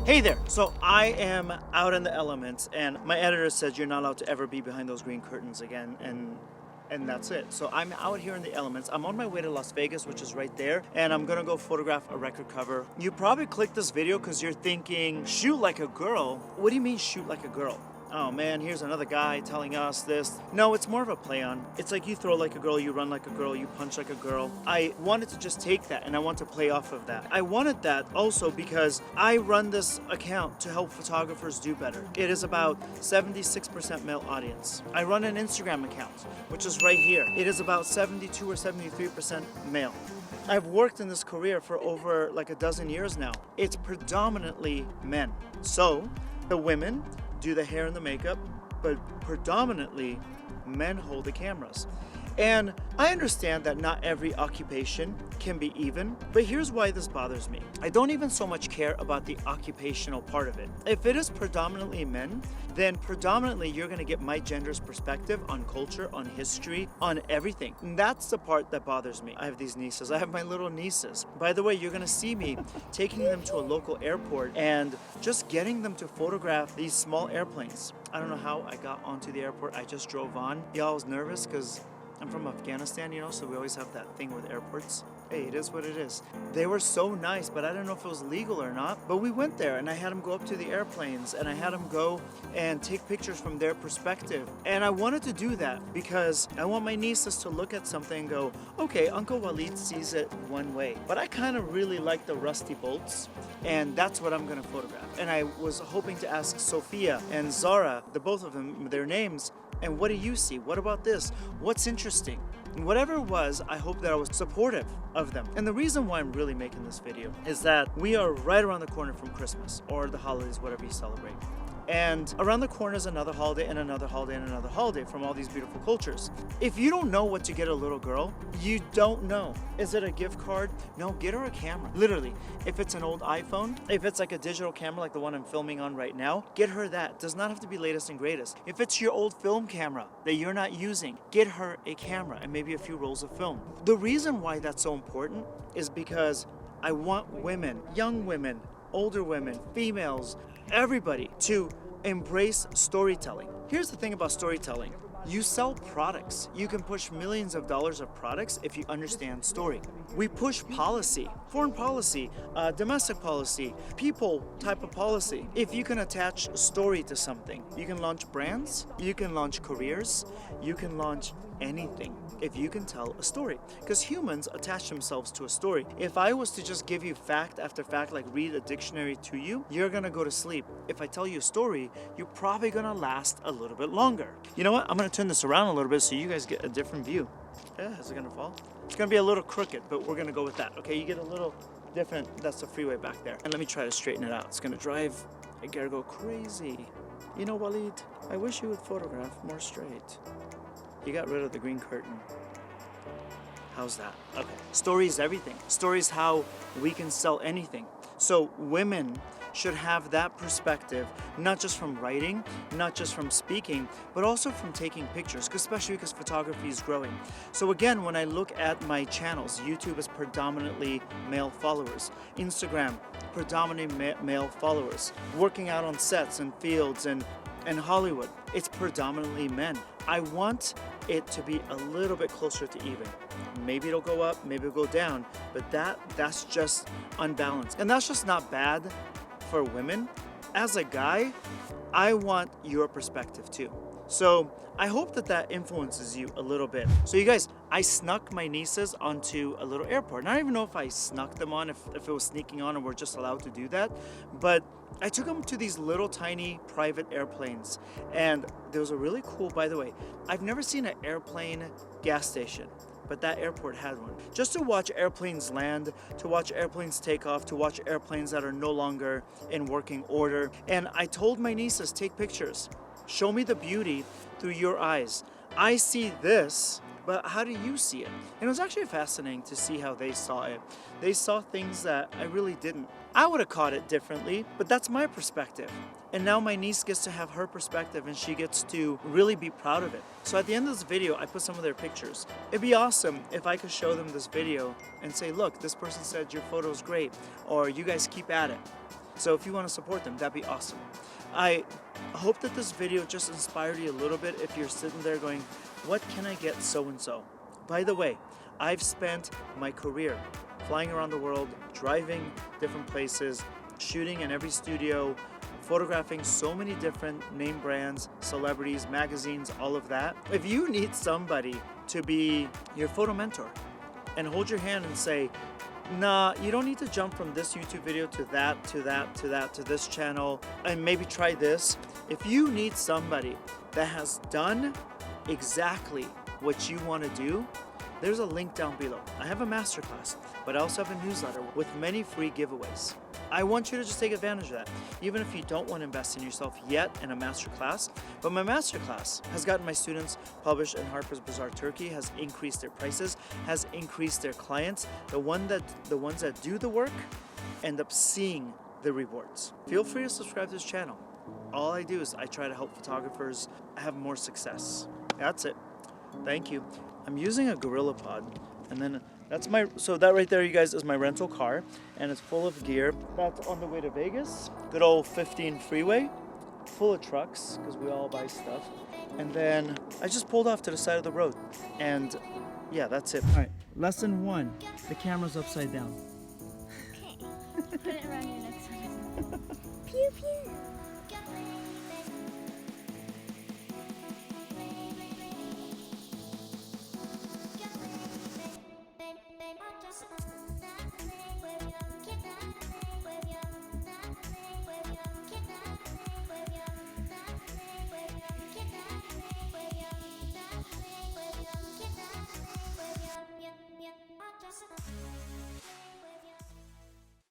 Hey there! So I am out in the elements and my editor says you're not allowed to ever be behind those green curtains again, and that's it. So I'm out here in the elements. I'm on my way to Las Vegas, which is right there, and I'm gonna go photograph a record cover. You probably clicked this video because you're thinking, shoot like a girl? What do you mean shoot like a girl? Oh man, here's another guy telling us this. No, it's more of a play on. It's like you throw like a girl, you run like a girl, you punch like a girl. I wanted to just take that and I want to play off of that. I wanted that also because I run this account to help photographers do better. It is about 76% male audience. I run an Instagram account, which is right here. It is about 72 or 73% male. I've worked in this career for over like a dozen years now. It's predominantly men. So the women do the hair and the makeup, but predominantly men hold the cameras. And I understand that not every occupation can be even, but here's why this bothers me. I don't even so much care about the occupational part of it. If it is predominantly men, then predominantly you're gonna get my gender's perspective on culture, on history, on everything. And that's the part that bothers me. I have these nieces, I have my little nieces. By the way, you're gonna see me taking them to a local airport and just getting them to photograph these small airplanes. I don't know how I got onto the airport, I just drove on. Yeah, I was nervous because I'm from Afghanistan, you know, so we always have that thing with airports. Hey, it is what it is. They were so nice, but I don't know if it was legal or not. But we went there and I had them go up to the airplanes and I had them go and take pictures from their perspective. And I wanted to do that because I want my nieces to look at something and go, okay, Uncle Walid sees it one way. But I kind of really like the rusty bolts and that's what I'm gonna photograph. And I was hoping to ask Sophia and Zara, the both of them, their names, and what do you see? What about this? What's interesting? And whatever it was, I hope that I was supportive of them. And the reason why I'm really making this video is that we are right around the corner from Christmas or the holidays, whatever you celebrate. And around the corner is another holiday and another holiday and another holiday from all these beautiful cultures. If you don't know what to get a little girl, you don't know. Is it a gift card? No, get her a camera. Literally, if it's an old iPhone, if it's like a digital camera like the one I'm filming on right now, get her that. Does not have to be latest and greatest. If it's your old film camera that you're not using, get her a camera and maybe a few rolls of film. The reason why that's so important is because I want women, young women, older women, females, everybody to embrace storytelling. Here's the thing about storytelling. You sell products. You can push millions of dollars of products if you understand story. We push policy, foreign policy, domestic policy, people type of policy. If you can attach story to something, you can launch brands, you can launch careers, you can launch anything if you can tell a story, because humans attach themselves to a story. If I was to just give you fact after fact, like read a dictionary to you, you're gonna go to sleep. If I tell you a story, you're probably gonna last a little bit longer. You know what? I'm gonna turn this around a little bit so you guys get a different view. Yeah, is it gonna fall? It's gonna be a little crooked, but we're gonna go with that. Okay, you get a little different. That's the freeway back there. And let me try to straighten it out. It's gonna drive I gotta go crazy. You know, Walid, I wish you would photograph more straight. You got rid of the green curtain. How's that? Okay. Story is everything. Story is how we can sell anything. So women should have that perspective, not just from writing, not just from speaking, but also from taking pictures, especially because photography is growing. So again, when I look at my channels, YouTube is predominantly male followers. Instagram, predominantly male followers. Working out on sets and fields and Hollywood, it's predominantly men. I want it to be a little bit closer to even. Maybe it'll go up, maybe it'll go down, but that's just unbalanced. And that's just not bad for women. As a guy, I want your perspective too. So I hope that influences you a little bit. So you guys, I snuck my nieces onto a little airport. And I don't even know if I snuck them on, if it was sneaking on and we're just allowed to do that. But I took them to these little tiny private airplanes. And there was a really cool, by the way, I've never seen an airplane gas station, but that airport had one. Just to watch airplanes land, to watch airplanes take off, to watch airplanes that are no longer in working order. And I told my nieces, take pictures. Show me the beauty through your eyes. I see this, but how do you see it? And it was actually fascinating to see how they saw it. They saw things that I really didn't. I would have caught it differently, but that's my perspective. And now my niece gets to have her perspective and she gets to really be proud of it. So at the end of this video, I put some of their pictures. It'd be awesome if I could show them this video and say, look, this person said your photo is great, or you guys keep at it. So if you want to support them, that'd be awesome. I hope that this video just inspired you a little bit if you're sitting there going, what can I get so-and-so? By the way, I've spent my career flying around the world, driving different places, shooting in every studio, photographing so many different name brands, celebrities, magazines, all of that. If you need somebody to be your photo mentor and hold your hand and say, nah, you don't need to jump from this YouTube video to that, to that, to that, to this channel, and maybe try this. If you need somebody that has done exactly what you want to do, there's a link down below. I have a masterclass, but I also have a newsletter with many free giveaways. I want you to just take advantage of that, even if you don't want to invest in yourself yet in a masterclass. But my masterclass has gotten my students published in Harper's Bazaar Turkey, has increased their prices, has increased their clients. The ones that do the work end up seeing the rewards. Feel free to subscribe to this channel. All I do is I try to help photographers have more success. That's it. Thank you. I'm using a GorillaPod, and then so that right there, you guys, is my rental car, and it's full of gear. That's on the way to Vegas. Good old 15 freeway, full of trucks, because we all buy stuff. And then I just pulled off to the side of the road, and yeah, that's it. All right, lesson 1, the camera's upside down. Okay, put it around your neck. Pew pew.